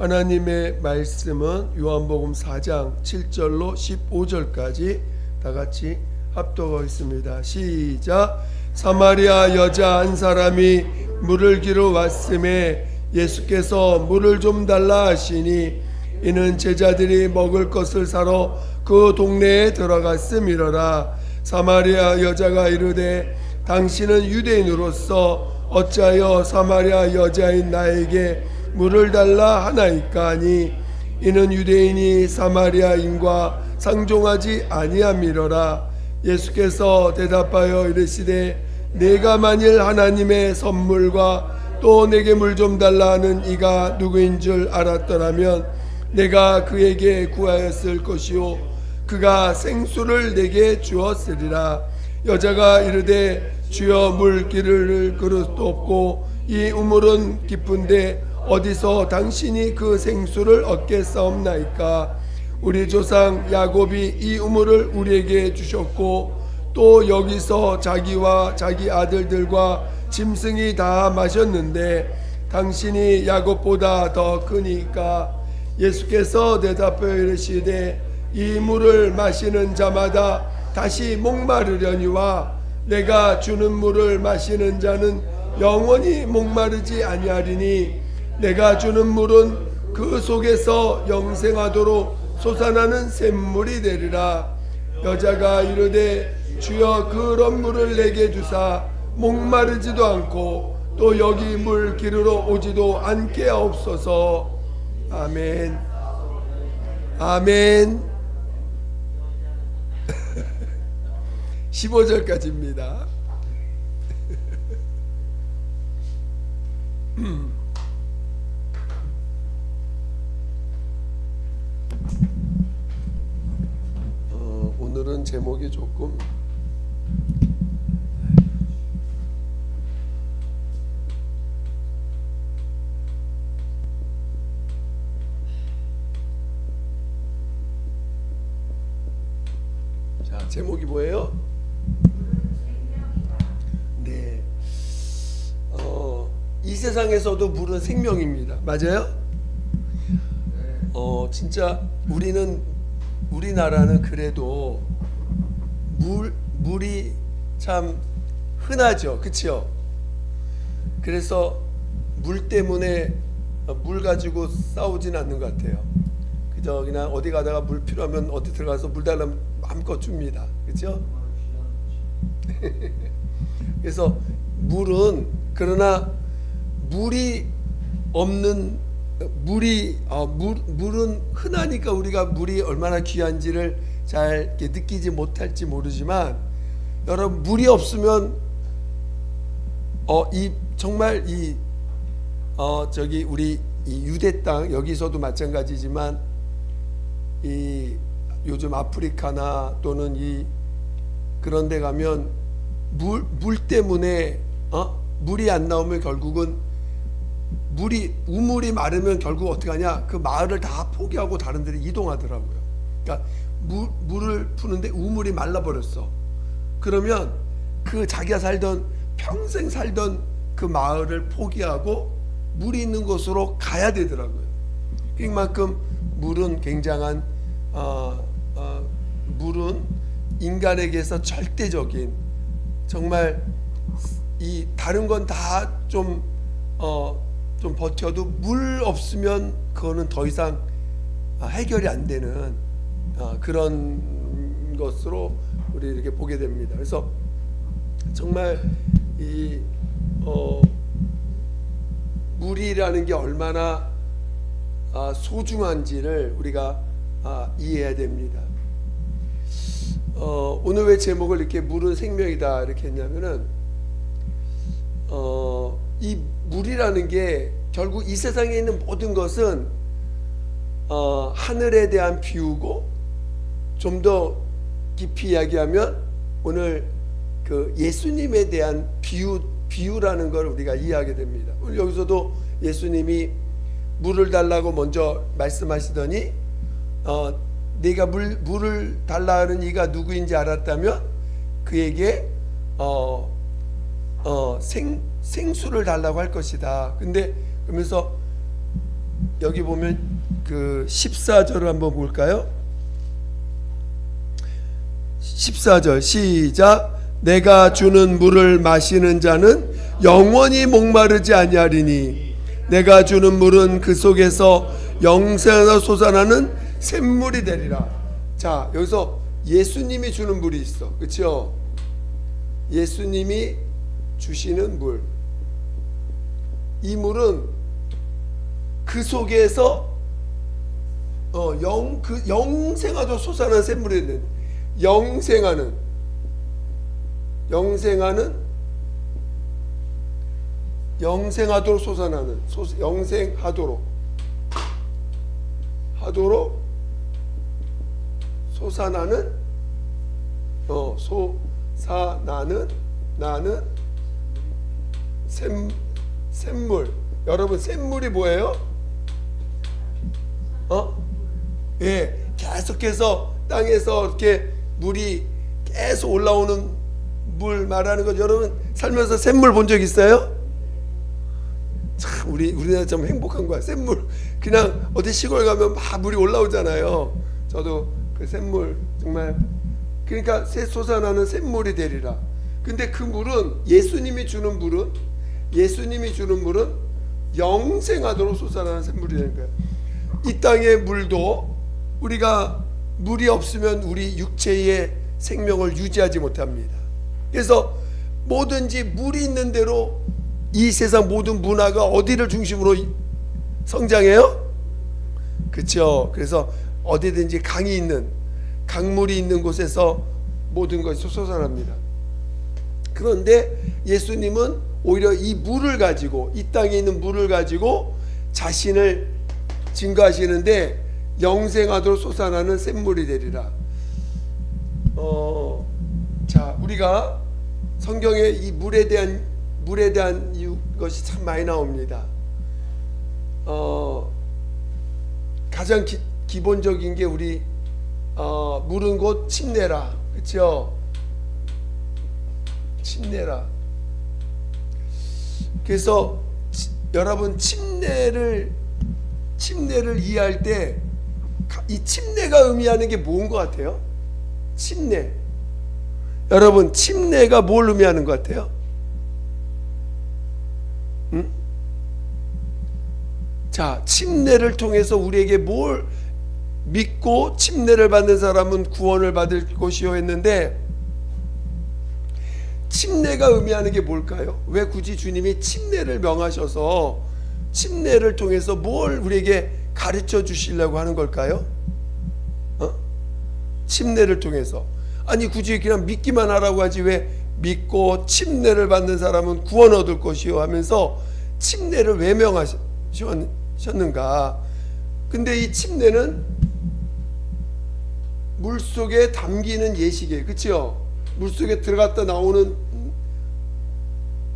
하나님의 말씀은 요한복음 4장 7절로 15절까지 다 같이 합독하겠습니다. 시작. 사마리아 여자 한 사람이 물을 기르러 왔음에 예수께서 물을 좀 달라 하시니 이는 제자들이 먹을 것을 사러 그 동네에 들어갔음이러라. 사마리아 여자가 이르되 당신은 유대인으로서 어찌하여 사마리아 여자인 나에게 물을 달라 하나이까 하니 이는 유대인이 사마리아인과 상종하지 아니함이러라. 예수께서 대답하여 이르시되 내가 만일 하나님의 선물과 또 내게 물 좀 달라 하는 이가 누구인 줄 알았더라면 내가 그에게 구하였을 것이요 그가 생수를 내게 주었으리라. 여자가 이르되 주여 물 기를 그릇도 없고 이 우물은 깊은데 어디서 당신이 그 생수를 얻겠사옵나이까. 우리 조상 야곱이 이 우물을 우리에게 주셨고 또 여기서 자기와 자기 아들들과 짐승이 다 마셨는데 당신이 야곱보다 더 크니까. 예수께서 대답하여 이르시되 이 물을 마시는 자마다 다시 목마르려니와 내가 주는 물을 마시는 자는 영원히 목마르지 아니하리니 내가 주는 물은 그 속에서 영생하도록 솟아나는 샘물이 되리라. 여자가 이르되 주여 그런 물을 내게 주사 목마르지도 않고 또 여기 물 기르러 오지도 않게 하옵소서. 아멘. 아멘. 15절까지입니다. 오늘은 제목이 조금 자, 제목이 뭐예요? 네. 이 세상에서도 물은 생명입니다. 맞아요? 진짜 우리나라는 그래도 물이 참 흔하죠. 그치요? 그래서 물 때문에 물 가지고 싸우진 않는 것 같아요. 그저 그냥 어디 가다가 물 필요하면 어디 들어가서 물 달라면 마음껏 줍니다. 그죠? 그래서 물은 그러나 물이 없는 물은 흔하니까 우리가 물이 얼마나 귀한지를 잘 이렇게 느끼지 못할지 모르지만 여러분 물이 없으면 정말 저기 우리 이 유대 땅 여기서도 마찬가지지만 이 요즘 아프리카나 또는 그런 데 가면 물 때문에 물이 안 나오면 결국은 우물이 마르면 결국 어떻게 하냐, 그 마을을 다 포기하고 다른 데로 이동하더라고요. 그러니까 물을 푸는데 우물이 말라버렸어. 그러면 그 자기가 평생 살던 그 마을을 포기하고 물이 있는 곳으로 가야 되더라고요. 그만큼 물은 굉장한 물은 인간에게서 절대적인, 정말 이 다른 건 다 좀 버텨도 물 없으면 그거는 더 이상 해결이 안 되는 그런 것으로 우리 이렇게 보게 됩니다. 그래서 정말 이 물이라는 게 얼마나 소중한지를 우리가 이해해야 됩니다. 오늘 왜 제목을 이렇게 물은 생명이다 이렇게 했냐면은 이 물이라는 게 결국 이 세상에 있는 모든 것은 하늘에 대한 비유고, 좀 더 깊이 이야기하면 오늘 그 예수님에 대한 비유라는 걸 우리가 이해하게 됩니다. 오늘 여기서도 예수님이 물을 달라고 먼저 말씀하시더니 네가 물을 달라 하는 이가 누구인지 알았다면 그에게 생수를 달라고 할 것이다. 근데 그러면서 여기 보면 그 14절을 한번 볼까요? 14절 시작. 내가 주는 물을 마시는 자는 영원히 목마르지 아니하리니 내가 주는 물은 그 속에서 영생으로 솟아나는 샘물이 되리라. 자, 여기서 예수님이 주는 물이 있어. 그렇죠? 예수님이 주시는 물. 이 물은 그 속에서 영생하도록 솟아나는 샘물이 있는, 영생하는 영생하도록 솟아나는, 영생하도록 솟아나는 나는 샘물. 여러분, 샘물이 뭐예요? 예, 계속해서 땅에서 이렇게 물이 계속 올라오는 물 말하는 거. 여러분 살면서 샘물 본 적 있어요? 참 우리나라 참 행복한 거야. 샘물 그냥 어디 시골 가면 막 물이 올라오잖아요. 저도 그 샘물 정말, 그러니까 새 솟아나는 샘물이 되리라. 근데 그 물은 예수님이 주는 물은 영생하도록 솟아나는 샘물이 되는 거예요. 이 땅의 물도 우리가 물이 없으면 우리 육체의 생명을 유지하지 못합니다. 그래서 뭐든지 물이 있는 대로 이 세상 모든 문화가 어디를 중심으로 성장해요? 그렇죠. 그래서 어디든지 강물이 있는 곳에서 모든 것이 솟아납니다. 그런데 예수님은 오히려 이 물을 가지고, 이 땅에 있는 물을 가지고 자신을 증거하시는데 영생하도록 솟아나는 샘물이 되리라. 자, 우리가 성경에 이 물에 대한 것이 참 많이 나옵니다. 가장 기본적인 게 우리 물은 곧 침례라. 그렇죠? 침례라. 그래서 여러분 침례를 이해할 때 이 침례가 의미하는 게 뭔 것 같아요? 침례. 여러분 침례가 뭘 의미하는 것 같아요? 자, 침례를 통해서 우리에게 뭘 믿고 침례를 받는 사람은 구원을 받을 것이요 했는데, 침례가 의미하는 게 뭘까요? 왜 굳이 주님이 침례를 명하셔서 침례를 통해서 뭘 우리에게 가르쳐 주시려고 하는 걸까요? 침례를 통해서. 아니 굳이 그냥 믿기만 하라고 하지 왜 믿고 침례를 받는 사람은 구원 얻을 것이요 하면서 침례를 왜 명하셨는가? 근데 이 침례는 물속에 담기는 예식이에요. 그렇죠? 물속에 들어갔다 나오는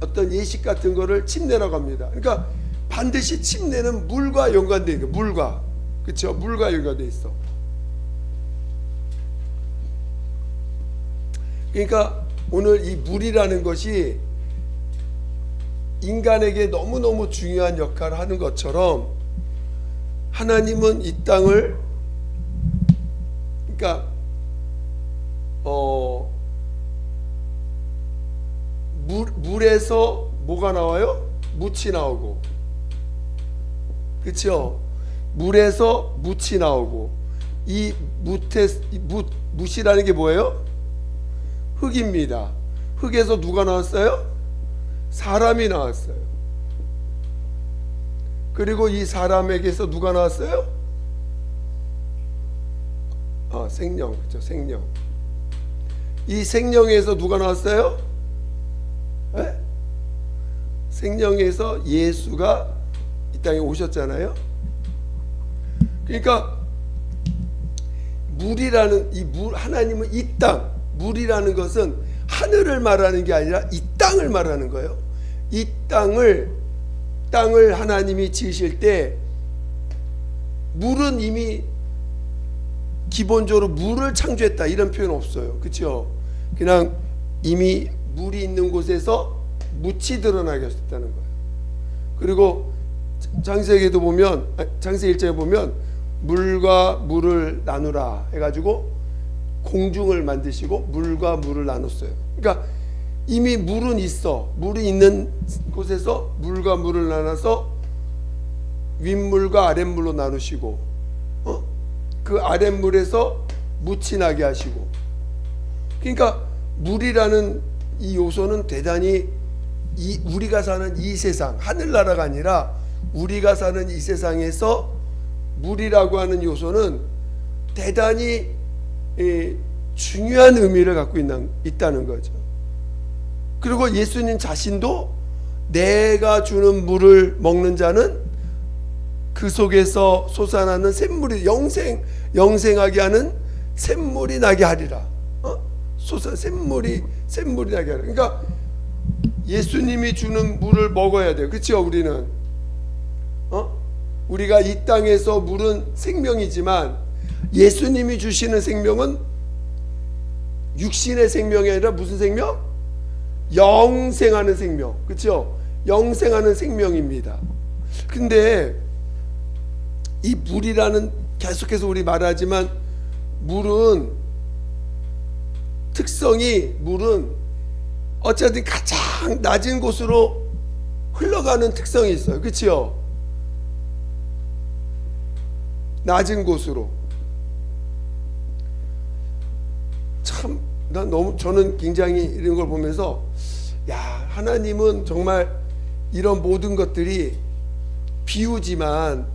어떤 예식 같은 거를 침례라고 합니다. 그러니까 반드시 침례는 물과 연관되어 있는 거예요. 물과. 그렇죠? 물과 연관되어 있어. 그러니까 오늘 이 물이라는 것이 인간에게 너무너무 중요한 역할을 하는 것처럼 하나님은 이 땅을, 그러니까 물에서 뭐가 나와요? 묻이 나오고, 그렇죠? 물에서 묻이 나오고, 이 묻이라는 게 뭐예요? 흙입니다. 흙에서 누가 나왔어요? 사람이 나왔어요. 그리고 이 사람에게서 누가 나왔어요? 생명. 그렇죠? 생명. 이 생명에서 누가 나왔어요? 네? 생명에서 예수가 이 땅에 오셨잖아요. 그러니까 물이라는 이 물, 하나님은 이 땅, 물이라는 것은 하늘을 말하는 게 아니라 이 땅을 말하는 거예요. 이 땅을 하나님이 지으실 때 물은 이미 기본적으로 물을 창조했다 이런 표현 없어요. 그렇죠? 그냥 이미 물이 있는 곳에서 묻이 드러나게 하셨다는 거예요. 그리고 창세기에도 보면, 창세기 1장에 보면 물과 물을 나누라 해가지고 공중을 만드시고 물과 물을 나눴어요. 그러니까 이미 물은 있어. 물이 있는 곳에서 물과 물을 나눠서 윗물과 아랫물로 나누시고, 그 아랫물에서 묻히 나게 하시고. 그러니까 물이라는 이 요소는 대단히 우리가 사는 이 세상, 하늘나라가 아니라 우리가 사는 이 세상에서 물이라고 하는 요소는 대단히 중요한 의미를 갖고 있다는 거죠. 그리고 예수님 자신도 내가 주는 물을 먹는 자는 그 속에서 솟아나는 샘물이 영생하게 하는 샘물이 나게 하리라. 샘물이 나게 하리라. 그러니까 예수님이 주는 물을 먹어야 돼요. 그렇죠? 우리는 우리가 이 땅에서 물은 생명이지만 예수님이 주시는 생명은 육신의 생명이 아니라 무슨 생명? 영생하는 생명. 그렇죠? 영생하는 생명입니다. 근데 이 물이라는, 계속해서 우리 말하지만 물은 특성이, 물은 어쨌든 가장 낮은 곳으로 흘러가는 특성이 있어요. 그렇죠? 낮은 곳으로. 참, 저는 굉장히 이런 걸 보면서, 야, 하나님은 정말 이런 모든 것들이 비유지만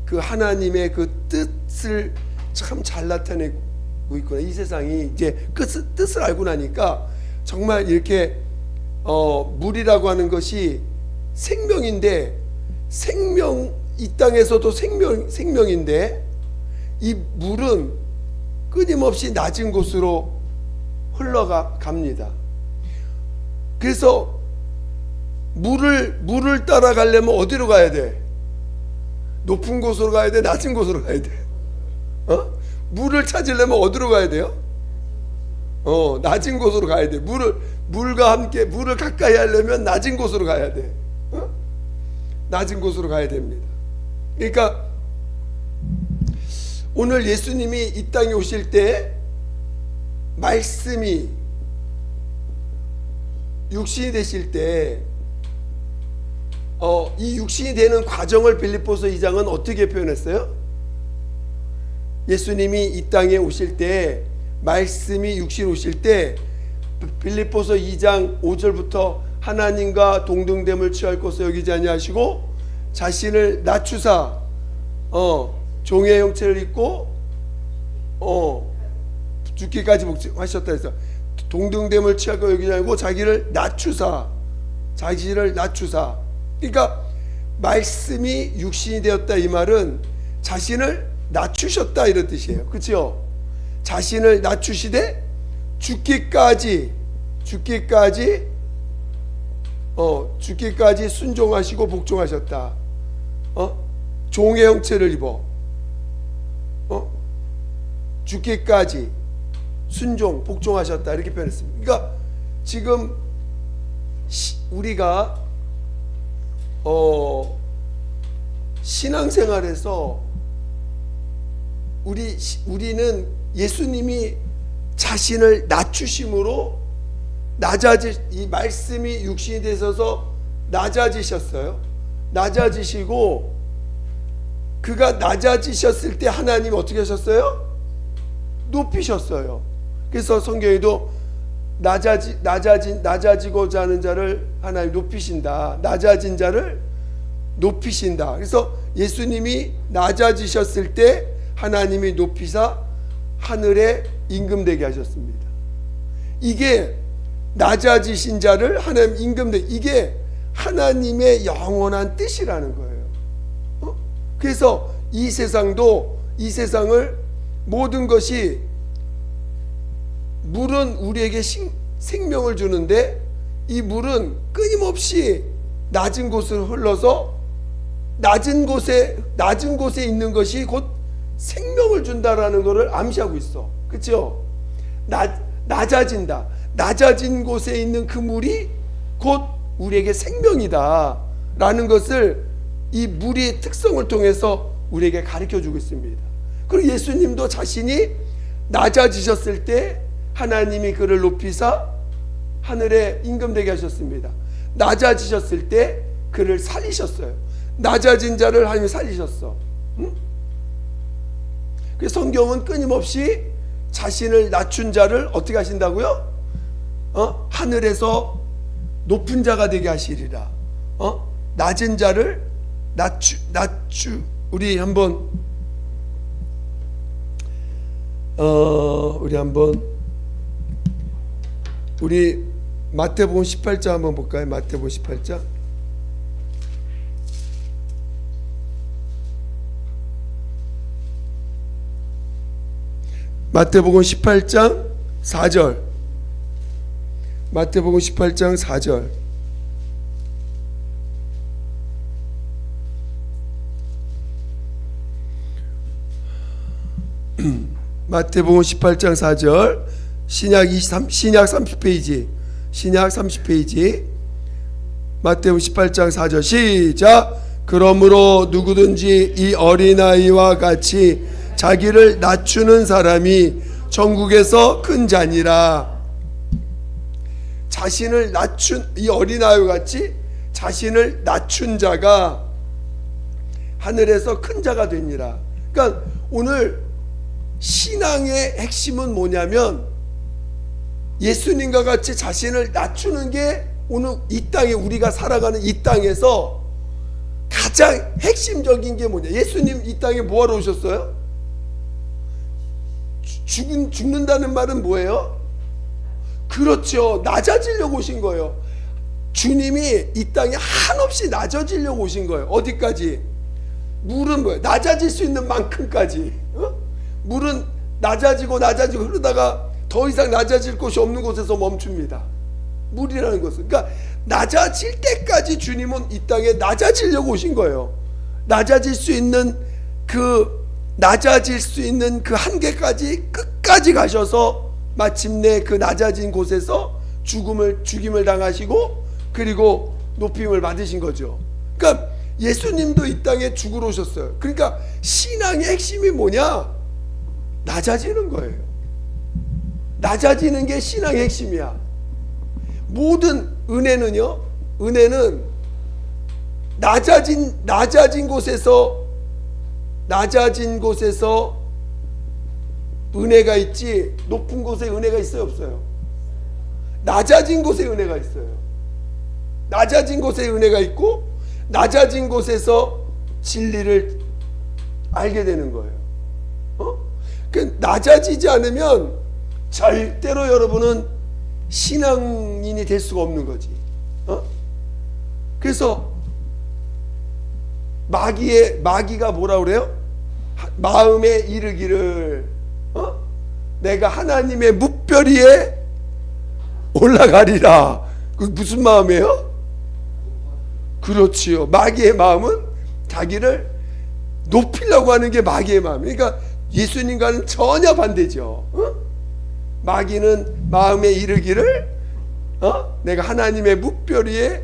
그 하나님의 그 뜻을 참 잘 나타내고 있구나. 이 세상이 이제 뜻을 알고 나니까 정말 이렇게 물이라고 하는 것이 생명인데, 이 땅에서도 생명인데 이 물은 끊임없이 낮은 곳으로 흘러갑니다. 그래서 물을 따라가려면 어디로 가야 돼? 높은 곳으로 가야 돼? 낮은 곳으로 가야 돼? 물을 찾으려면 어디로 가야 돼요? 낮은 곳으로 가야 돼. 물과 함께 물을 가까이 하려면 낮은 곳으로 가야 돼. 낮은 곳으로 가야 됩니다. 그러니까 오늘 예수님이 이 땅에 오실 때 말씀이 육신이 되실 때 이 육신이 되는 과정을 빌립보서 2장은 어떻게 표현했어요? 예수님이 이 땅에 오실 때, 말씀이 육신 오실 때 빌립보서 2장 5절부터 하나님과 동등됨을 취할 것을 여기지 아니하시고 자신을 낮추사 종의 형체를 입고 죽기까지 복종하셨다 해서 동등됨을 취할 것 여기지 아니고 자기를 낮추사. 그러니까 말씀이 육신이 되었다 이 말은 자신을 낮추셨다 이런 뜻이에요. 그렇죠? 자신을 낮추시되 죽기까지 순종하시고 복종하셨다. 종의 형체를 입어 죽기까지 순종 복종하셨다 이렇게 표현했습니다. 그러니까 지금 우리가 신앙생활에서 우리는 예수님이 자신을 낮추심으로 이 말씀이 육신이 되셔서 낮아지셨어요. 낮아지시고 그가 낮아지셨을 때 하나님이 어떻게 하셨어요? 높이셨어요. 그래서 성경에도 낮아지고자 하는 자를 하나님 높이신다. 낮아진 자를 높이신다. 그래서 예수님이 낮아지셨을 때 하나님이 높이사 하늘에 임금되게 하셨습니다. 이게 낮아지신 자를 하나님 임금되게, 이게 하나님의 영원한 뜻이라는 거예요. 그래서 이 세상을 모든 것이, 물은 우리에게 생명을 주는데 이 물은 끊임없이 낮은 곳을 흘러서 낮은 곳에 있는 것이 곧 생명을 준다라는 것을 암시하고 있어. 그렇죠? 낮아진다. 낮아진 곳에 있는 그 물이 곧 우리에게 생명이다 라는 것을 이 물의 특성을 통해서 우리에게 가르쳐주고 있습니다. 그리고 예수님도 자신이 낮아지셨을 때 하나님이 그를 높이사 하늘에 임금되게 하셨습니다. 낮아지셨을 때 그를 살리셨어요. 낮아진 자를 하나님이 살리셨어. 응? 그래서 성경은 끊임없이 자신을 낮춘 자를 어떻게 하신다고요? 하늘에서 높은 자가 되게 하시리라. 낮은 자를 우리 한번 우리 마태복음 18장 한번 볼까요? 마태복음 18장. 마태복음 18장 4절. 마태복음 18장 4절. 마태복음 18장 4절. 신약 30페이지. 신약 30페이지. 마태복음 18장 4절. 시작. 그러므로 누구든지 이 어린아이와 같이 자기를 낮추는 사람이 천국에서 큰 자니라. 자신을 낮춘 이 어린아이와 같이 자신을 낮춘 자가 하늘에서 큰 자가 되니라. 그러니까 오늘 신앙의 핵심은 뭐냐면 예수님과 같이 자신을 낮추는 게 오늘 이 땅에 우리가 살아가는 이 땅에서 가장 핵심적인 게 뭐냐. 예수님 이 땅에 뭐하러 오셨어요? 죽는다는 말은 뭐예요? 그렇죠. 낮아지려고 오신 거예요. 주님이 이 땅에 한없이 낮아지려고 오신 거예요. 어디까지? 물은 뭐예요? 낮아질 수 있는 만큼까지. 물은 낮아지고 그러다가 더 이상 낮아질 곳이 없는 곳에서 멈춥니다. 물이라는 것은. 그러니까 낮아질 때까지 주님은 이 땅에 낮아지려고 오신 거예요. 낮아질 수 있는 그 한계까지 끝까지 가셔서 마침내 그 낮아진 곳에서 죽임을 당하시고 그리고 높임을 받으신 거죠. 그러니까 예수님도 이 땅에 죽으러 오셨어요. 그러니까 신앙의 핵심이 뭐냐? 낮아지는 거예요. 낮아지는 게 신앙의 핵심이야. 모든 은혜는요, 은혜는 낮아진 곳에서 은혜가 있지 높은 곳에 은혜가 있어요, 없어요? 낮아진 곳에 은혜가 있어요. 낮아진 곳에 은혜가 있고 낮아진 곳에서 진리를 알게 되는 거예요. 그 낮아지지 않으면 절대로 여러분은 신앙인이 될 수가 없는 거지. 그래서 마귀가 뭐라 그래요? 마음에 이르기를 내가 하나님의 뭇별 위에 올라가리라. 그 무슨 마음이에요? 그렇지요. 마귀의 마음은 자기를 높이려고 하는 게 마귀의 마음이에요. 그러니까 예수님과는 전혀 반대죠. 마귀는 마음에 이르기를 내가 하나님의 뭇별 위에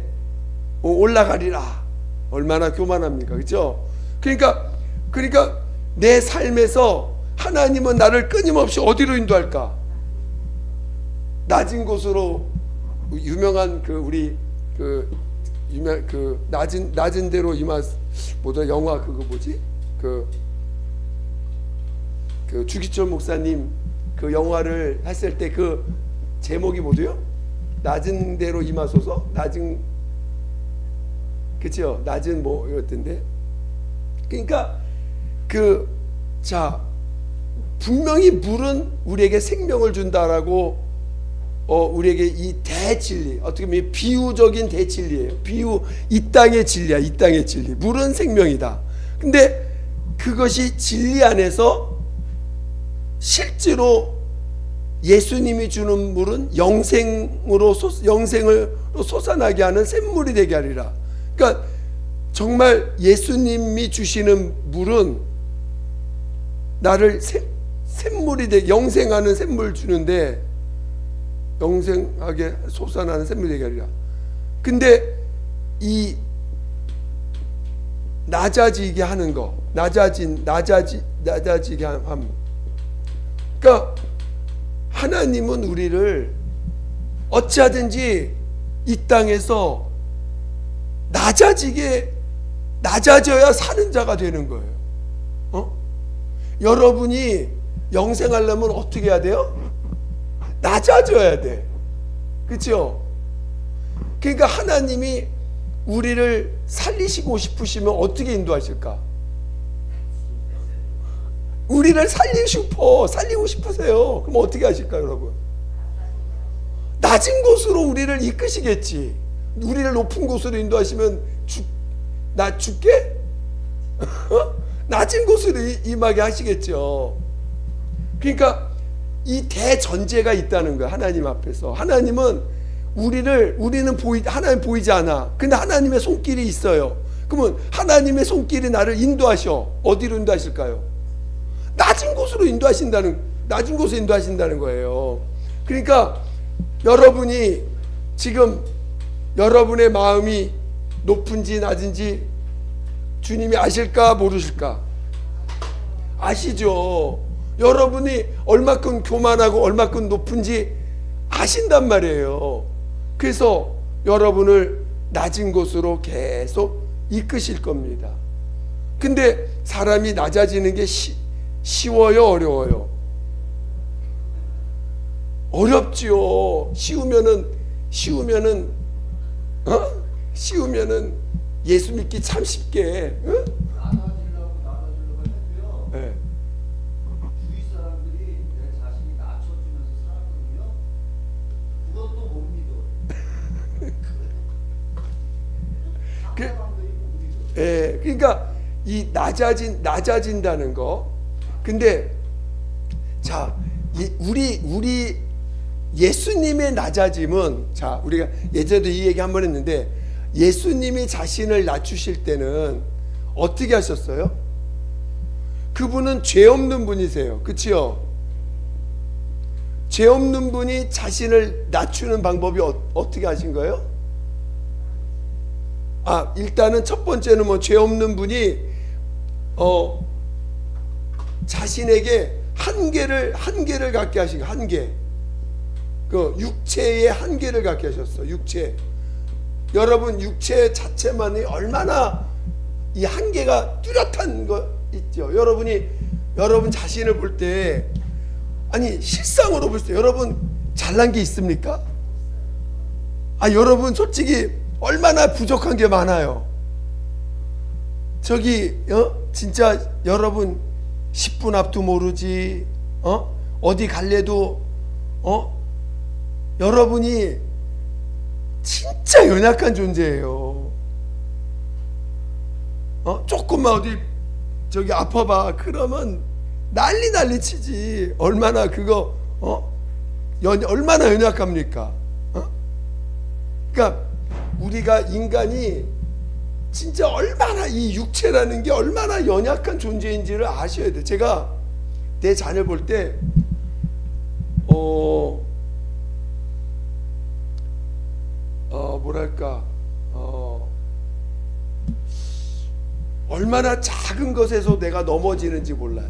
올라가리라. 얼마나 교만합니까? 그렇죠? 그러니까 내 삶에서 하나님은 나를 끊임없이 어디로 인도할까? 낮은 곳으로. 유명한 낮은 데로 뭐더라 영화 그거 뭐지? 그 주기철 목사님 그 영화를 했을 때 그 제목이 뭐죠? 낮은 데로 임하소서? 그쵸? 낮은 뭐 이랬던데. 그러니까 분명히 물은 우리에게 생명을 준다라고 우리에게 이 대진리, 어떻게 보면 비유적인 대진리예요. 이 땅의 진리야. 이 땅의 진리. 물은 생명이다. 근데 그것이 진리 안에서 실제로 예수님이 주는 물은 영생으로 솟아나게 하는 샘물이 되게 하리라. 그러니까 정말 예수님이 주시는 물은 나를 샘물이 되게, 영생하는 샘물 주는데, 영생하게 솟아나는 샘물이 되게 하리라. 근데 이 낮아지게 하는 거, 낮아지게 함. 그러니까 하나님은 우리를 어찌하든지 이 땅에서 낮아져야 사는 자가 되는 거예요. 여러분이 영생하려면 어떻게 해야 돼요? 낮아져야 돼. 그렇죠? 그러니까 하나님이 우리를 살리시고 싶으시면 어떻게 인도하실까? 우리를 살리고 싶으세요. 그럼 어떻게 하실까, 여러분? 낮은 곳으로 우리를 이끄시겠지. 우리를 높은 곳으로 인도하시면 나 죽게? 낮은 곳으로 임하게 하시겠죠. 그러니까 이 대전제가 있다는 거야. 하나님 앞에서. 하나님은 하나님 보이지 않아. 근데 하나님의 손길이 있어요. 그러면 하나님의 손길이 나를 인도하셔. 어디로 인도하실까요? 낮은 곳으로 인도하신다는 거예요. 그러니까 여러분이 지금 여러분의 마음이 높은지 낮은지 주님이 아실까 모르실까? 아시죠. 여러분이 얼마큼 교만하고 얼마큼 높은지 아신단 말이에요. 그래서 여러분을 낮은 곳으로 계속 이끄실 겁니다. 근데 사람이 낮아지는 게 쉬워요, 어려워요? 어렵지요. 쉬우면은 예수 믿기 참 쉽게. 나눠주려고 했고요. 네. 주위 사람들이 내 자신이 낮춰주면서 살았거든요. 그것도 못 믿어. 상대방들이 못 믿어. 예, 그러니까 이 낮아진다는 거. 근데 자, 우리 예수님의 낮아짐은, 자, 우리가 예전에도 이 얘기 한번 했는데, 예수님이 자신을 낮추실 때는 어떻게 하셨어요? 그분은 죄 없는 분이세요. 그치요? 죄 없는 분이 자신을 낮추는 방법이 어떻게 하신 거예요? 일단은 첫 번째는 죄 없는 분이 자신에게 한계를 갖게 하신 거예요. 한계. 그 육체의 한계를 갖게 하셨어. 육체. 여러분, 육체 자체만이 얼마나 이 한계가 뚜렷한 거 있죠. 여러분 자신을 볼 때, 아니 실상으로 볼 때 여러분 잘난 게 있습니까? 여러분 솔직히 얼마나 부족한 게 많아요. 진짜 여러분 10분 앞도 모르지, 어디 갈래도 여러분이 진짜 연약한 존재예요. 조금만 어디 아파봐 그러면 난리 치지. 얼마나 얼마나 연약합니까? 그러니까 우리가 인간이 진짜 얼마나 이 육체라는 게 얼마나 연약한 존재인지를 아셔야 돼. 제가 내 자녀 볼 때 뭐랄까, 얼마나 작은 것에서 내가 넘어지는지 몰라요.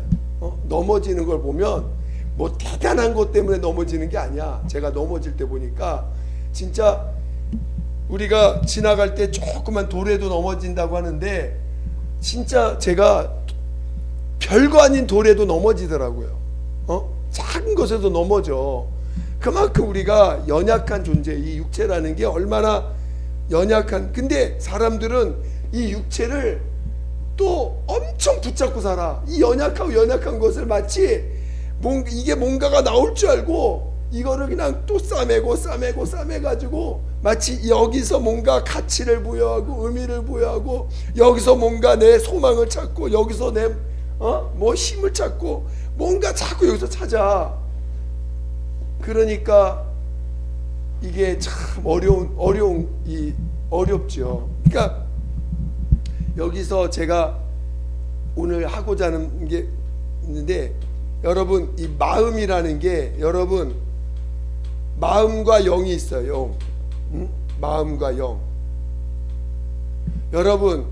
넘어지는 걸 보면 뭐 대단한 것 때문에 넘어지는 게 아니야. 제가 넘어질 때 보니까 진짜 우리가 지나갈 때 조그만 돌에도 넘어진다고 하는데, 진짜 제가 별거 아닌 돌에도 넘어지더라고요. 작은 것에도 넘어져. 그만큼 우리가 연약한 존재, 이 육체라는 게 얼마나 연약한. 근데 사람들은 이 육체를 또 엄청 붙잡고 살아. 이 연약한 것을 마치 이게 뭔가가 나올 줄 알고 이거를 그냥 또 싸매가지고 마치 여기서 뭔가 가치를 부여하고 의미를 부여하고, 여기서 뭔가 내 소망을 찾고, 여기서 내 힘을 찾고, 뭔가 자꾸 여기서 찾아. 그러니까 이게 참 어렵죠. 그러니까 여기서 제가 오늘 하고자 하는 게 있는데, 여러분 이 마음이라는 게, 여러분 마음과 영이 있어요. 마음과 영. 여러분,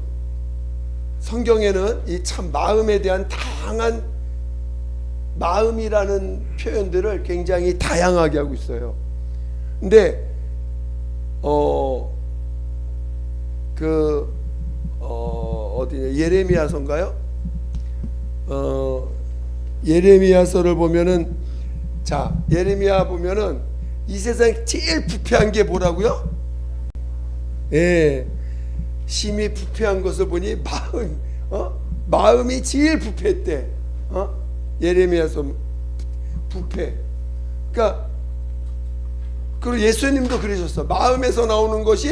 성경에는 이 참 마음에 대한 다양한 마음이라는 표현들을 굉장히 다양하게 하고 있어요. 근데 어디 예레미야서인가요? 예레미야서를 보면은, 자, 예레미야 보면은 이 세상에 제일 부패한 게 뭐라고요? 예, 심히 부패한 것을 보니 마음이 제일 부패했대. 예레미야서 부패. 그러니까 그리고 예수님도 그러셨어. 마음에서 나오는 것이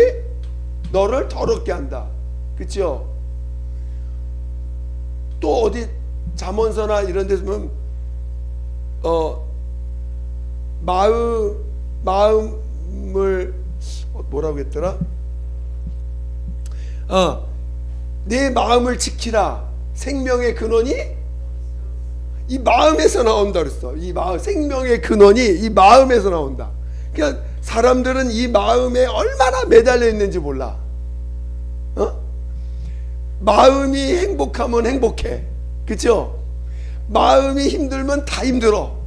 너를 더럽게 한다. 그렇죠? 또 어디 잠언서나 이런 데서 보면 마음을 뭐라고 했더라? 내 마음을 지키라. 생명의 근원이 이 마음에서 나온다 그랬어. 이 마음, 생명의 근원이 이 마음에서 나온다. 그러니까 사람들은 이 마음에 얼마나 매달려 있는지 몰라. 마음이 행복하면 행복해. 그렇죠? 마음이 힘들면 다 힘들어.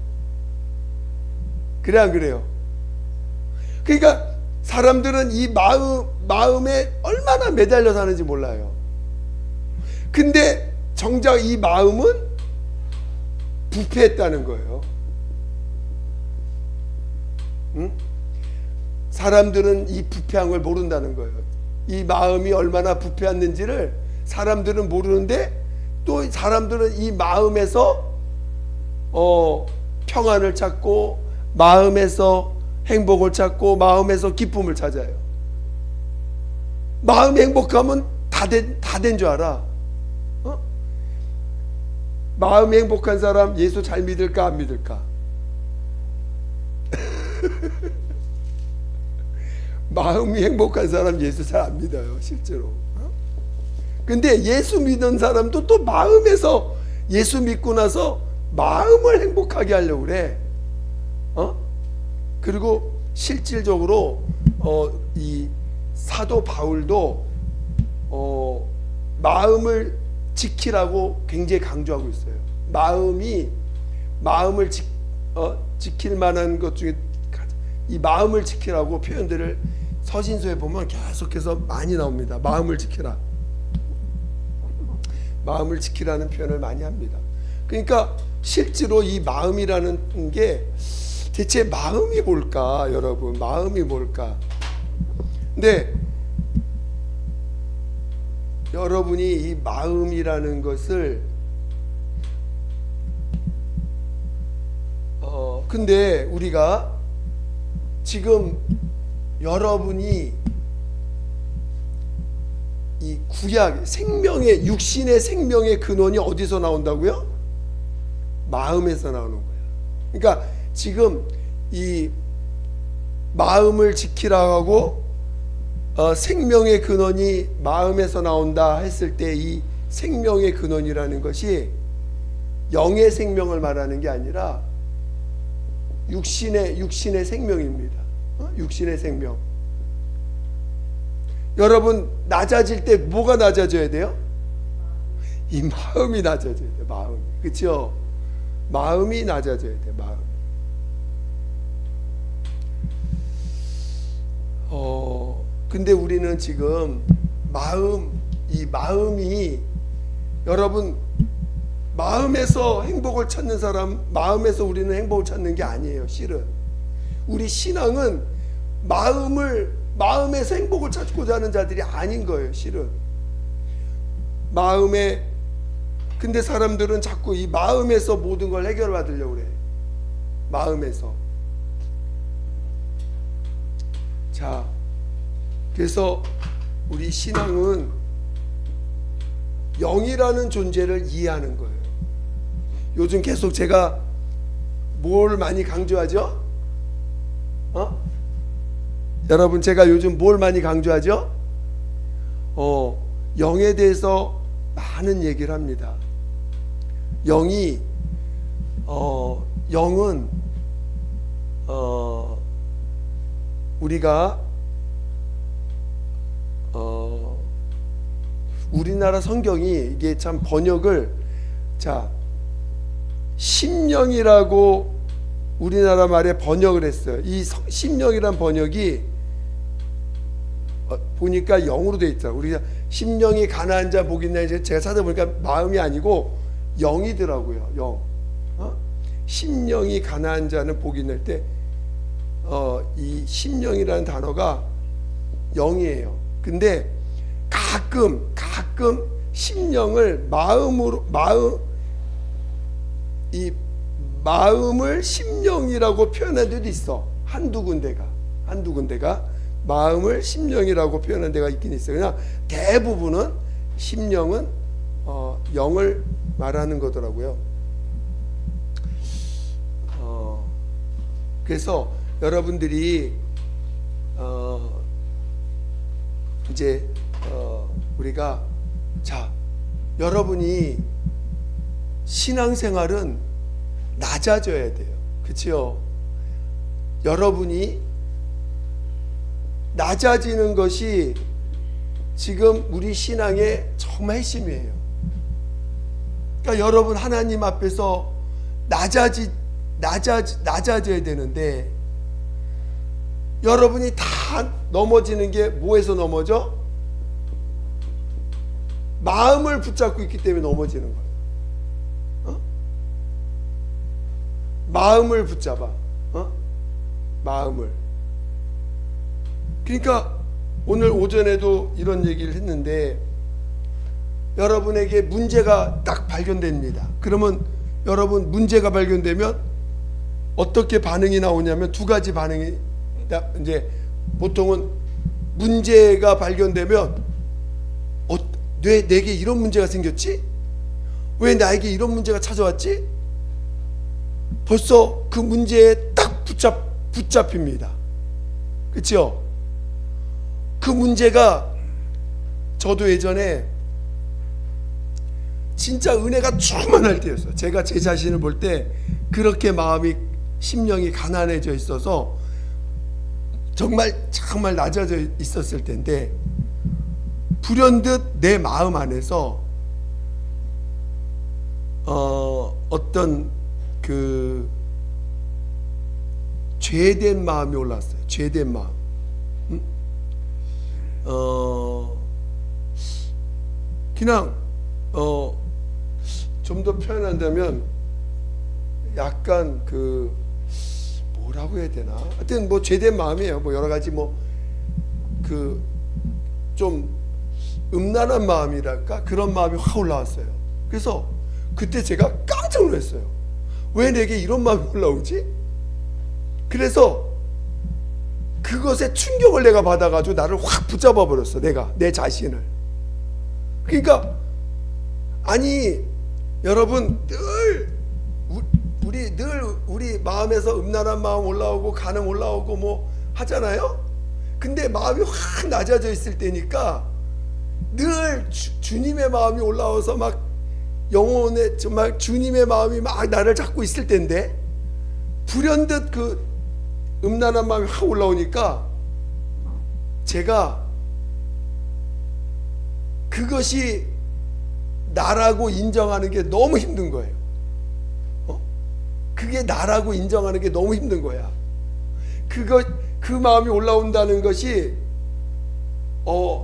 그래 안 그래요? 그러니까 사람들은 이 마음에 얼마나 매달려 사는지 몰라요. 근데 정작 이 마음은 부패했다는 거예요. 응? 사람들은 이 부패한 걸 모른다는 거예요. 이 마음이 얼마나 부패했는지를 사람들은 모르는데, 또 사람들은 이 마음에서 평안을 찾고, 마음에서 행복을 찾고, 마음에서 기쁨을 찾아요. 마음이 행복하면 다 된 줄 알아. 마음이 행복한 사람 예수 잘 믿을까 안 믿을까? 마음이 행복한 사람 예수 잘 안 믿어요, 실제로. 근데 예수 믿는 사람도 또 마음에서 예수 믿고 나서 마음을 행복하게 하려고 그래. 그리고 실질적으로 이 사도 바울도 마음을 지키라고 굉장히 강조하고 있어요. 마음을 지킬 만한 것 중에 이 마음을 지키라고 표현들을 서신서에 보면 계속해서 많이 나옵니다. 마음을 지키라. 마음을 지키라는 표현을 많이 합니다. 그러니까 실제로 이 마음이라는 게 대체 마음이 뭘까, 여러분? 마음이 뭘까? 근데 여러분이 이 마음이라는 것을 근데 우리가 지금 여러분이 이 구약 생명의 육신의 생명의 근원이 어디서 나온다고요? 마음에서 나오는 거예요. 그러니까 지금 이 마음을 지키라고 하고 생명의 근원이 마음에서 나온다 했을 때 이 생명의 근원이라는 것이 영의 생명을 말하는 게 아니라 육신의 생명입니다. 육신의 생명. 여러분 낮아질 때 뭐가 낮아져야 돼요? 이 마음이 낮아져야 돼요. 마음이. 그렇죠? 마음이 낮아져야 돼요. 마음. 근데 우리는 지금 이 마음이 여러분 마음에서 행복을 찾는 사람, 마음에서 우리는 행복을 찾는 게 아니에요. 실은 우리 신앙은 마음에서 행복을 찾고자 하는 자들이 아닌 거예요. 실은 근데 사람들은 자꾸 이 마음에서 모든 걸 해결받으려고 그래. 마음에서. 자, 그래서 우리 신앙은 영이라는 존재를 이해하는 거예요. 요즘 계속 제가 뭘 많이 강조하죠? 여러분 제가 요즘 뭘 많이 강조하죠? 영에 대해서 많은 얘기를 합니다. 영은 우리가 우리나라 성경이 이게 참 번역을 자 심령이라고 우리나라 말에 번역을 했어요. 이 심령이란 번역이 보니까 영으로 돼 있더라고요. 우리가 심령이 가난한 자 복이 있나 이제 제가 찾아보니까 마음이 아니고 영이더라고요. 영. 심령이 가난한 자는 복이 있을 때 이 심령이라는 단어가 영이에요. 근데 가끔 심령을 마음을 심령이라고 표현한 데도 있어. 한두 군데가 마음을 심령이라고 표현한 데가 있긴 있어요. 그냥 대부분은 심령은 영을 말하는 거더라고요. 그래서 여러분들이 이제 우리가 자 여러분이 신앙생활은 낮아져야 돼요. 그렇죠? 여러분이 낮아지는 것이 지금 우리 신앙의 정말 핵심이에요. 그러니까 여러분 하나님 앞에서 낮아져야 되는데 여러분이 다 넘어지는 게 뭐에서 넘어져? 마음을 붙잡고 있기 때문에 넘어지는 거예요. 마음을 붙잡아. 마음을. 그러니까 오늘 오전에도 이런 얘기를 했는데 여러분에게 문제가 딱 발견됩니다. 그러면 여러분 문제가 발견되면 어떻게 반응이 나오냐면 두 가지 반응이 이제 보통은 문제가 발견되면 왜 내게 이런 문제가 생겼지? 왜 나에게 이런 문제가 찾아왔지? 벌써 그 문제에 딱 붙잡힙니다. 그렇죠? 그 문제가 저도 예전에 진짜 은혜가 충만할 때였어요. 제가 제 자신을 볼 때 그렇게 마음이 심령이 가난해져 있어서 정말 낮아져 있었을 텐데 불현듯 내 마음 안에서 어떤 그 죄된 마음이 올라왔어요. 죄된 마음. 그냥 좀 더 표현한다면 약간 그 뭐라고 해야 되나? 하여튼 뭐 죄된 마음이에요. 뭐 여러 가지 뭐 그 좀 음란한 마음이랄까 그런 마음이 확 올라왔어요. 그래서 그때 제가 깜짝 놀랐어요. 왜 내게 이런 마음이 올라오지? 그래서 그것에 충격을 내가 받아가지고 나를 확 붙잡아 버렸어. 내 자신을. 그러니까 아니 여러분 우리 마음에서 음란한 마음 올라오고 간음 올라오고 뭐 하잖아요. 근데 마음이 확 낮아져 있을 때니까 늘 주님의 마음이 올라와서 막 영혼에 정말 주님의 마음이 막 나를 잡고 있을 텐데 불현듯 그 음란한 마음이 확 올라오니까 제가 그것이 나라고 인정하는 게 너무 힘든 거예요. 그게 나라고 인정하는 게 너무 힘든 거야. 그 마음이 올라온다는 것이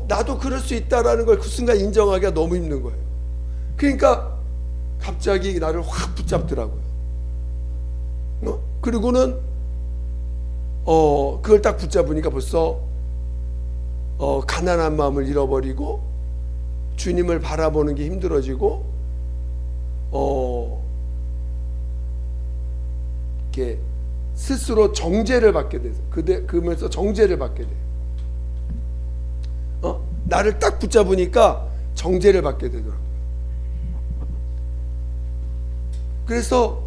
나도 그럴 수 있다라는 걸 그 순간 인정하기가 너무 힘든 거예요. 그러니까 갑자기 나를 확 붙잡더라고요. 그리고는 그걸 딱 붙잡으니까 벌써 가난한 마음을 잃어버리고 주님을 바라보는 게 힘들어지고 이렇게 스스로 정죄를 받게 돼서 그러면서 정죄를 받게 돼요. 나를 딱 붙잡으니까 정죄를 받게 되더라고요. 그래서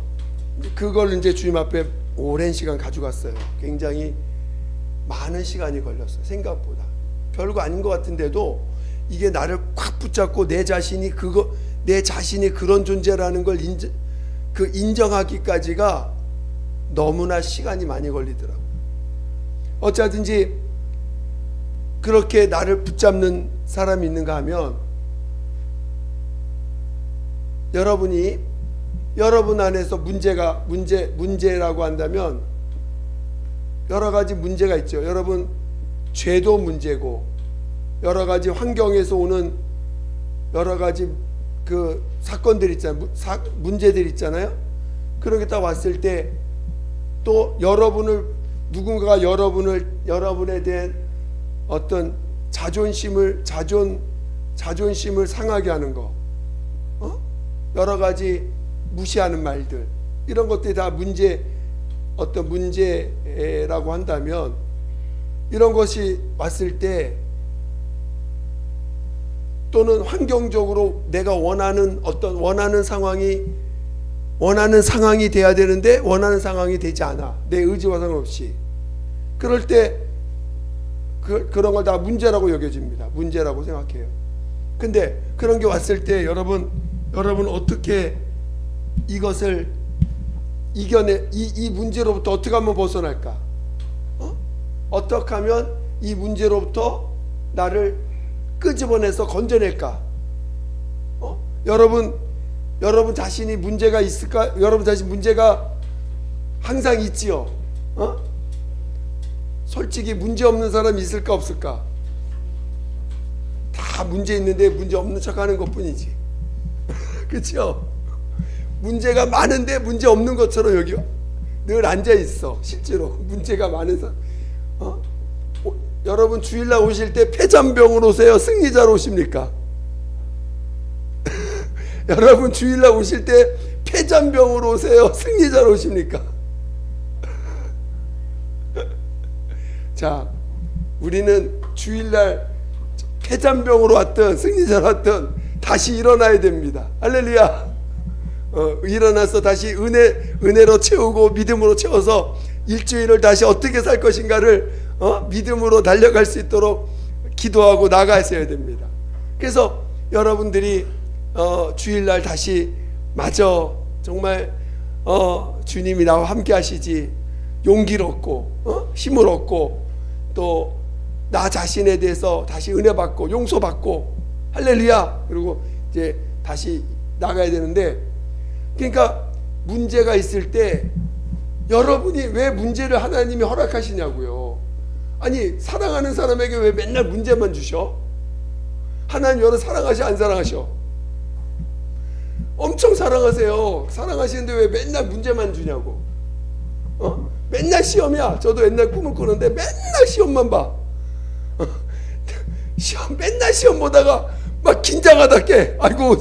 그걸 이제 주님 앞에 오랜 시간 가져갔어요. 굉장히 많은 시간이 걸렸어요. 생각보다 별거 아닌 것 같은데도 이게 나를 꽉 붙잡고 내 자신이 그런 존재라는 걸 인정하기까지가 너무나 시간이 많이 걸리더라고요. 어쩌든지 그렇게 나를 붙잡는 사람이 있는가 하면 여러분이 여러분 안에서 문제라고 한다면 여러 가지 문제가 있죠. 여러분 죄도 문제고 여러 가지 환경에서 오는 여러 가지 그 사건들 있잖아요. 문제들 있잖아요. 그런 게 딱 왔을 때 또 누군가가 여러분에 대한 어떤 자존심을 상하게 하는 거, 여러 가지 무시하는 말들, 이런 것들이 다 어떤 문제라고 한다면, 이런 것이 왔을 때 또는 환경적으로 내가 원하는 상황이 돼야 되는데 원하는 상황이 되지 않아. 내 의지와 상관없이. 그럴 때 그런 걸 다 문제라고 여겨집니다. 문제라고 생각해요. 근데 그런 게 왔을 때 여러분 어떻게 이것을 이 문제로부터 어떻게 하면 벗어날까? 어떻게 하면 이 문제로부터 나를 끄집어내서 건져낼까? 여러분 자신이 문제가 있을까? 여러분 자신 문제가 항상 있지요. 솔직히 문제 없는 사람이 있을까 없을까? 다 문제 있는데 문제 없는 척하는 것뿐이지. 그렇죠? 문제가 많은데 문제 없는 것처럼 여기 늘 앉아 있어. 실제로 문제가 많은 사람. 여러분 주일날 오실 때 폐잔병으로 오세요? 승리자로 오십니까? 여러분 주일날 오실 때 폐잔병으로 오세요? 승리자로 오십니까? 자, 우리는 주일날 폐잔병으로 왔든 승리자로 왔든 다시 일어나야 됩니다. 할렐루야. 일어나서 다시 은혜로 채우고 믿음으로 채워서 일주일을 다시 어떻게 살 것인가를 믿음으로 달려갈 수 있도록 기도하고 나가셔야 됩니다. 그래서 여러분들이 주일날 다시 정말 주님이 나와 함께 하시지, 용기를 얻고 힘을 얻고 또 나 자신에 대해서 다시 은혜 받고 용서받고 할렐루야. 그리고 이제 다시 나가야 되는데, 그러니까 문제가 있을 때 여러분이 왜 문제를 하나님이 허락하시냐고요. 아니, 사랑하는 사람에게 왜 맨날 문제만 주셔? 하나님 여러분 사랑하셔 안 사랑하셔? 엄청 사랑하세요. 사랑하시는데 왜 맨날 문제만 주냐고. 맨날 시험이야. 저도 옛날 꿈을 꾸는데 맨날 시험만 봐. 맨날 시험 보다가 막 긴장하다 깨. 아이고,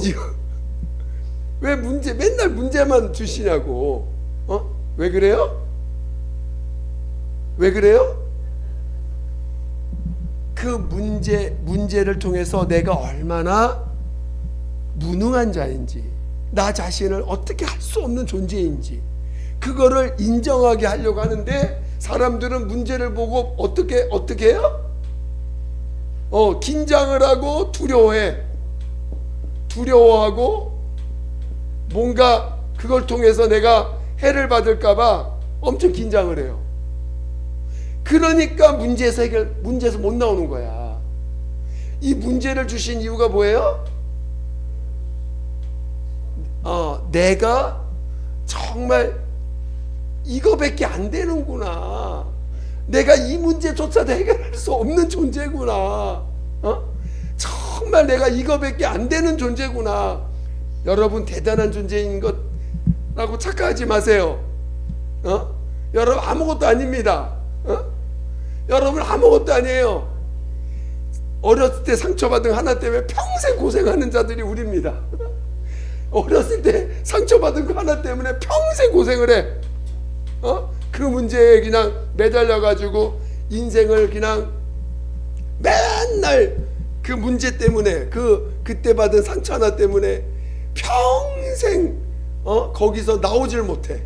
왜 맨날 문제만 주시냐고. 왜 그래요? 왜 그래요? 그 문제를 통해서 내가 얼마나 무능한 자인지, 나 자신을 어떻게 할 수 없는 존재인지, 그거를 인정하게 하려고 하는데, 사람들은 문제를 보고 어떻게 해요? 긴장을 하고 두려워하고 뭔가 그걸 통해서 내가 해를 받을까봐 엄청 긴장을 해요. 그러니까 문제에서 못 나오는 거야. 이 문제를 주신 이유가 뭐예요? 내가 정말 이거밖에 안 되는구나. 내가 이 문제조차도 해결할 수 없는 존재구나. 정말 내가 이거밖에 안 되는 존재구나. 여러분 대단한 존재인 것라고 착각하지 마세요. 여러분 아무것도 아닙니다. 여러분 아무것도 아니에요. 어렸을 때 상처받은 하나 때문에 평생 고생하는 자들이 우리입니다. 어렸을 때 상처받은 그 하나 때문에 평생 고생을 해. 그 문제에 그냥 매달려 가지고 인생을 그냥 맨날 그 문제 때문에 그때 받은 상처 하나 때문에 평생 거기서 나오질 못해.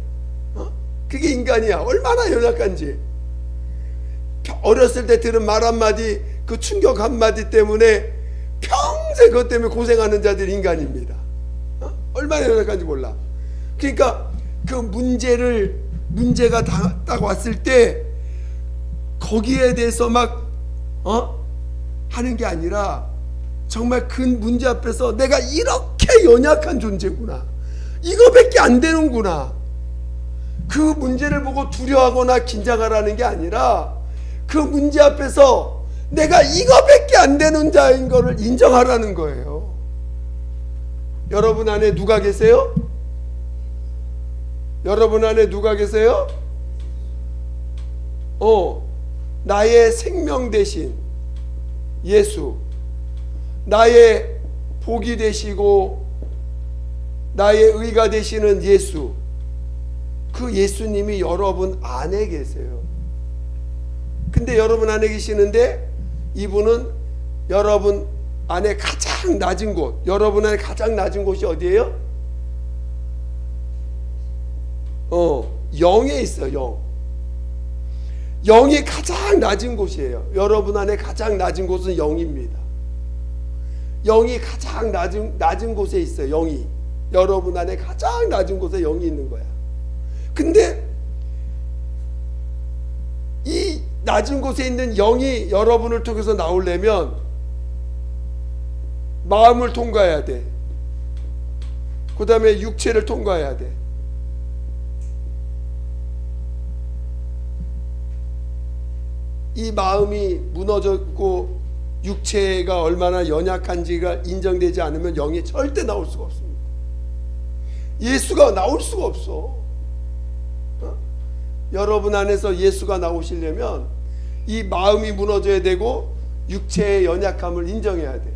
그게 인간이야. 얼마나 연약한지. 어렸을 때 들은 말 한마디, 그 충격 한마디 때문에 평생 그것 때문에 고생하는 자들이 인간입니다. 얼마나 연약한지 몰라. 그러니까 그 문제가 딱 왔을 때 거기에 대해서 막 하는 게 아니라, 정말 그 문제 앞에서 내가 이렇게 이렇게 연약한 존재구나. 이거밖에 안 되는구나. 그 문제를 보고 두려워하거나 긴장하라는 게 아니라 그 문제 앞에서 내가 이거밖에 안 되는 자인 것을 인정하라는 거예요. 여러분 안에 누가 계세요? 여러분 안에 누가 계세요? 나의 생명 대신 예수, 나의 복이 되시고 나의 의가 되시는 예수, 그 예수님이 여러분 안에 계세요. 근데 여러분 안에 계시는데 이분은 여러분 안에 가장 낮은 곳, 여러분 안에 가장 낮은 곳이 어디예요? 영에 있어요. 영이 가장 낮은 곳이에요. 여러분 안에 가장 낮은 곳은 영입니다. 영이 가장 낮은 곳에 있어요. 영이 여러분 안에 가장 낮은 곳에 영이 있는 거야. 근데 이 낮은 곳에 있는 영이 여러분을 통해서 나오려면 마음을 통과해야 돼. 그 다음에 육체를 통과해야 돼. 이 마음이 무너졌고 육체가 얼마나 연약한지가 인정되지 않으면 영이 절대 나올 수가 없습니다. 예수가 나올 수가 없어. 여러분 안에서 예수가 나오시려면 이 마음이 무너져야 되고 육체의 연약함을 인정해야 돼.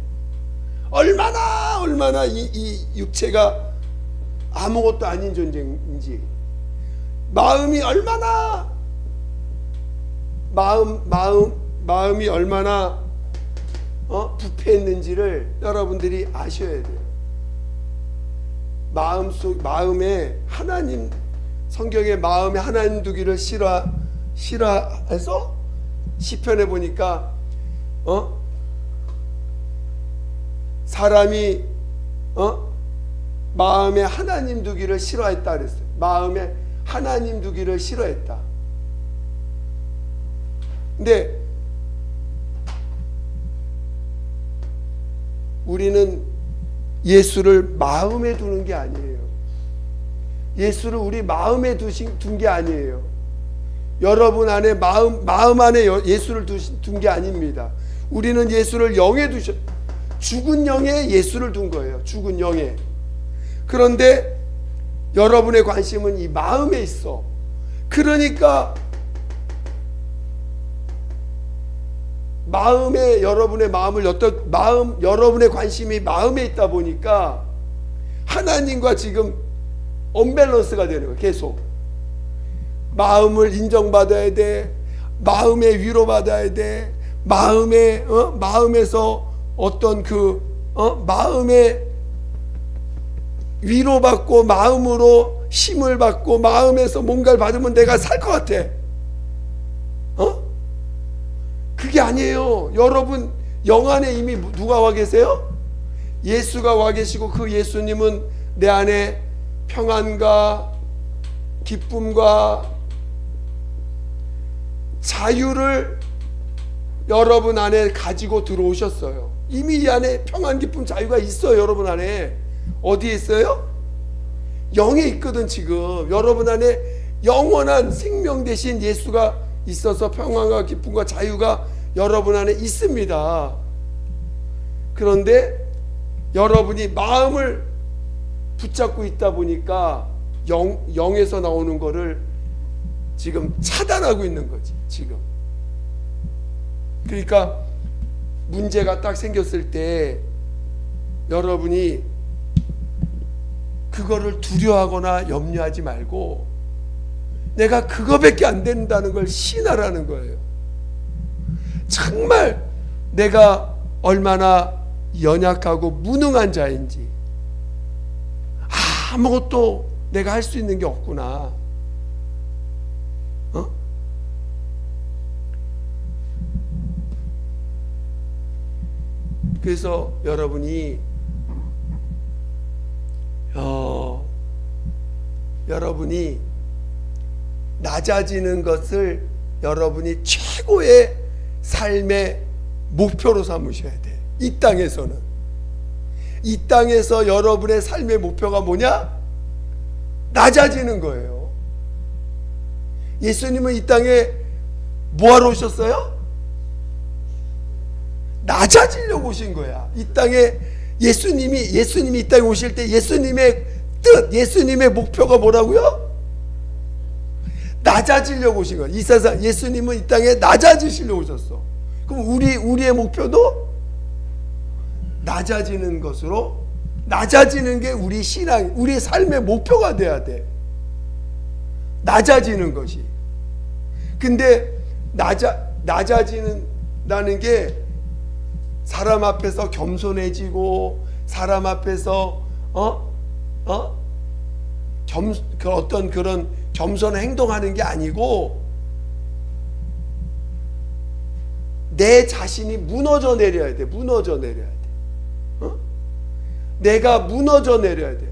얼마나 이 육체가 아무것도 아닌 존재인지, 마음이 얼마나 마음이 얼마나 부패했는지를 여러분들이 아셔야 돼요. 마음에 하나님, 성경에 마음에 하나님 두기를 싫어해서 시편에 보니까 사람이 마음에 하나님 두기를 싫어했다 그랬어요. 마음에 하나님 두기를 싫어했다. 근데 우리는 예수를 마음에 두는 게 아니에요. 예수를 우리 마음에 둔 게 아니에요. 여러분 안에 마음 안에 예수를 둔 게 아닙니다. 우리는 예수를 영에 죽은 영에 예수를 둔 거예요. 죽은 영에. 그런데 여러분의 관심은 이 마음에 있어. 그러니까 마음에 여러분의 여러분의 관심이 마음에 있다 보니까 하나님과 지금 언밸런스가 되는 거예요. 계속 마음을 인정받아야 돼. 마음에 위로받아야 돼. 마음에서 어떤 마음에 위로받고 마음으로 힘을 받고 마음에서 뭔가를 받으면 내가 살 것 같아. 그게 아니에요. 여러분 영 안에 이미 누가 와 계세요? 예수가 와 계시고 그 예수님은 내 안에 평안과 기쁨과 자유를 여러분 안에 가지고 들어오셨어요. 이미 이 안에 평안, 기쁨, 자유가 있어요. 여러분 안에. 어디에 있어요? 영에 있거든. 지금 여러분 안에 영원한 생명 대신 예수가 있어서 평안과 기쁨과 자유가 여러분 안에 있습니다. 그런데 여러분이 마음을 붙잡고 있다 보니까 영에서 나오는 거를 지금 차단하고 있는 거지. 지금 그러니까 문제가 딱 생겼을 때 여러분이 그거를 두려워하거나 염려하지 말고 내가 그거밖에 안 된다는 걸 신하라는 거예요. 정말 내가 얼마나 연약하고 무능한 자인지, 아무것도 내가 할 수 있는 게 없구나. 그래서 여러분이 낮아지는 것을 여러분이 최고의 삶의 목표로 삼으셔야 돼. 이 땅에서는 이 땅에서 여러분의 삶의 목표가 뭐냐? 낮아지는 거예요. 예수님은 이 땅에 뭐하러 오셨어요? 낮아지려고 오신 거야. 이 땅에 예수님이 이 땅에 오실 때 예수님의 뜻, 예수님의 목표가 뭐라고요? 낮아지려고 오신 거야. 이 세상 예수님은 이 땅에 낮아지시려고 오셨어. 그럼 우리의 목표도 낮아지는 것으로, 낮아지는 게 우리 신앙, 우리의 삶의 목표가 돼야 돼. 낮아지는 것이. 근데 낮아지는다는 게 사람 앞에서 겸손해지고 사람 앞에서 어떤 그런 겸손한 행동하는 게 아니고 내 자신이 무너져 내려야 돼. 무너져 내려야 돼. 내가 무너져 내려야 돼.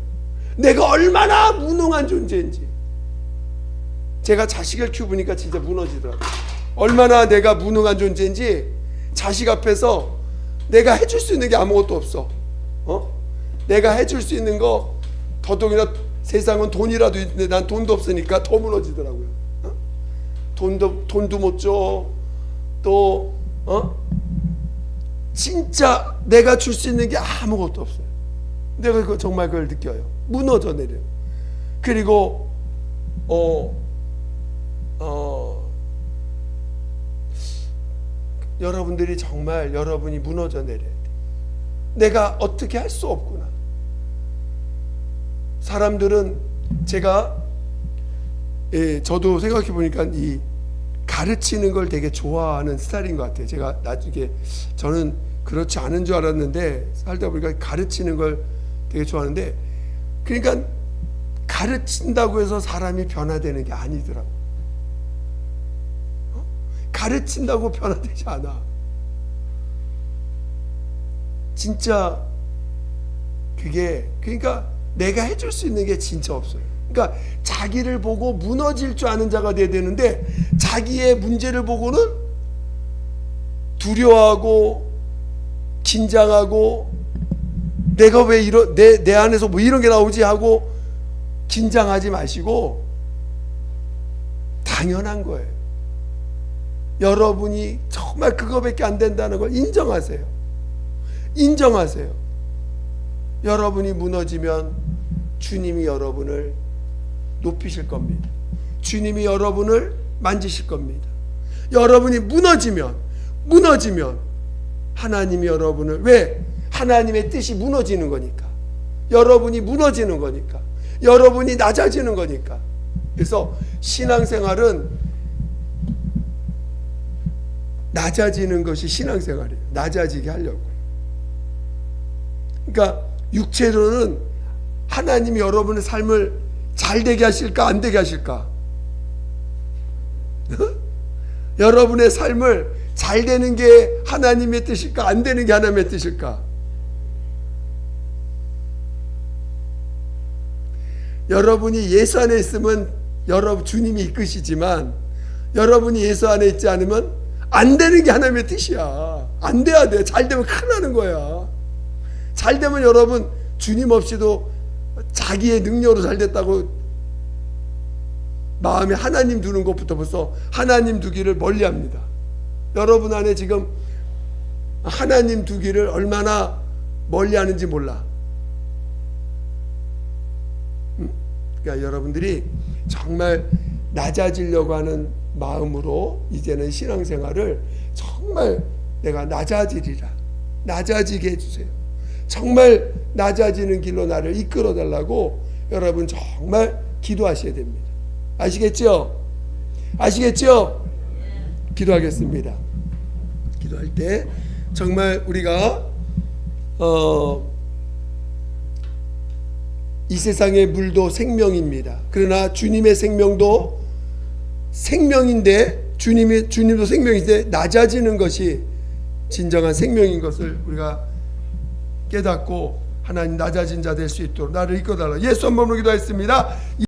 내가 얼마나 무능한 존재인지. 제가 자식을 키우니까 진짜 무너지더라고요. 얼마나 내가 무능한 존재인지 자식 앞에서 내가 해줄 수 있는 게 아무것도 없어. 내가 해줄 수 있는 거 더더욱이나 세상은 돈이라도 있는데 난 돈도 없으니까 더 무너지더라고요. 돈도 못 줘. 또 진짜 내가 줄 수 있는 게 아무것도 없어요. 내가 정말 그걸 느껴요. 무너져 내려요. 그리고 여러분들이 정말 여러분이 무너져 내려야 돼. 내가 어떻게 할 수 없구나. 사람들은 저도 생각해 보니까 이 가르치는 걸 되게 좋아하는 스타일인 것 같아요. 제가 나중에 저는 그렇지 않은 줄 알았는데 살다 보니까 가르치는 걸 되게 좋아하는데, 그러니까 가르친다고 해서 사람이 변화되는 게 아니더라고. 가르친다고 변화되지 않아. 진짜 그러니까 내가 해줄 수 있는 게 진짜 없어요. 그러니까 자기를 보고 무너질 줄 아는 자가 돼야 되는데 자기의 문제를 보고는 두려워하고 긴장하고 내가 왜 내 안에서 뭐 이런 게 나오지 하고 긴장하지 마시고 당연한 거예요. 여러분이 정말 그거밖에 안 된다는 걸 인정하세요. 인정하세요. 여러분이 무너지면 주님이 여러분을 높이실 겁니다. 주님이 여러분을 만지실 겁니다. 여러분이 무너지면 하나님이 여러분을, 왜? 하나님의 뜻이 무너지는 거니까. 여러분이 무너지는 거니까. 여러분이 낮아지는 거니까. 그래서 신앙생활은 낮아지는 것이 신앙생활이에요. 낮아지게 하려고. 그러니까 육체로는 하나님이 여러분의 삶을 잘 되게 하실까 안 되게 하실까? 여러분의 삶을 잘 되는 게 하나님의 뜻일까 안 되는 게 하나님의 뜻일까? 여러분이 예수 안에 있으면 주님이 이끄시지만 여러분이 예수 안에 있지 않으면 안 되는 게 하나님의 뜻이야. 안 돼야 돼. 잘 되면 큰일 나는 거야. 잘 되면 여러분 주님 없이도 자기의 능력으로 잘 됐다고 마음에 하나님 두는 것부터 벌써 하나님 두기를 멀리합니다. 여러분 안에 지금 하나님 두기를 얼마나 멀리하는지 몰라. 그러니까 여러분들이 정말 낮아지려고 하는 마음으로 이제는 신앙생활을 정말 내가 낮아지게 해주세요. 정말 낮아지는 길로 나를 이끌어 달라고 여러분 정말 기도하셔야 됩니다. 아시겠죠? 아시겠죠? 기도하겠습니다. 기도할 때 정말 우리가 이 세상의 물도 생명입니다. 그러나 주님의 생명도 생명인데 주님도 생명인데 낮아지는 것이 진정한 생명인 것을 우리가 깨닫고 하나님 낮아진 자 될 수 있도록 나를 이끌어달라. 예수 한 번으로 기도했습니다.